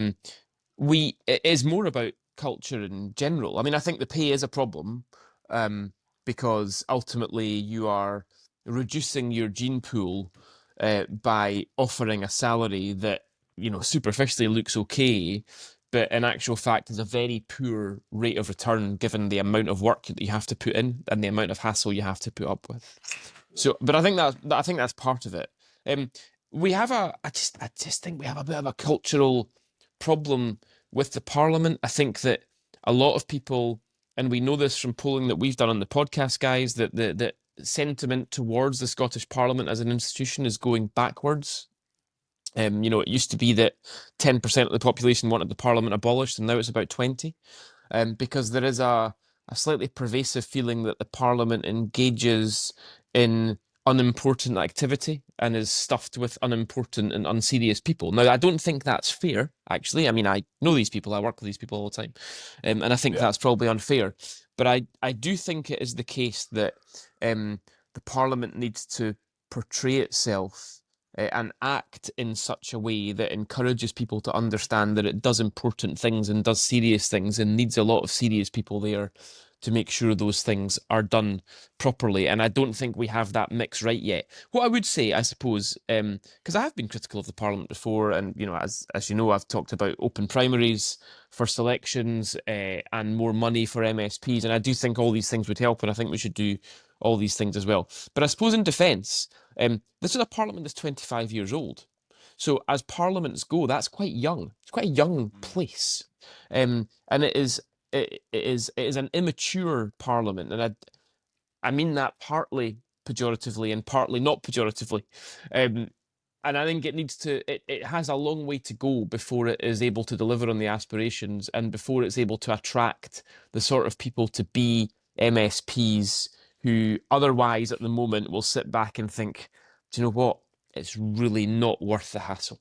It is more about culture in general. I mean, I think the pay is a problem, um, because ultimately you are reducing your gene pool by offering a salary that, superficially looks okay, but in actual fact is a very poor rate of return given the amount of work that you have to put in and the amount of hassle you have to put up with. So, but I think that's part of it. Um, we have I just think we have a bit of a cultural problem with the Parliament. I think that a lot of people, and we know this from polling that we've done on the podcast, guys, that the sentiment towards the Scottish Parliament as an institution is going backwards. It used to be that 10% of the population wanted the Parliament abolished, and now it's about 20, because there is a slightly pervasive feeling that the Parliament engages in unimportant activity and is stuffed with unimportant and unserious people. Now, I don't think that's fair, actually. I mean, I know these people, I work with these people all the time, and I think Yeah. that's probably unfair. But I do think it is the case that the Parliament needs to portray itself and act in such a way that encourages people to understand that it does important things and does serious things and needs a lot of serious people there to make sure those things are done properly. And I don't think we have that mix right yet. What I would say, I suppose, because I have been critical of the Parliament before, and as you know, I've talked about open primaries for selections and more money for MSPs, and I do think all these things would help, and I think we should do all these things as well. But I suppose in defence, this is a parliament that's 25 years old. So as parliaments go, that's quite young. It's quite a young Mm. place. And it is an immature parliament. And I mean that partly pejoratively and partly not pejoratively. Um, and I think it has a long way to go before it is able to deliver on the aspirations and before it's able to attract the sort of people to be MSPs who otherwise at the moment will sit back and think, do you know what? It's really not worth the hassle.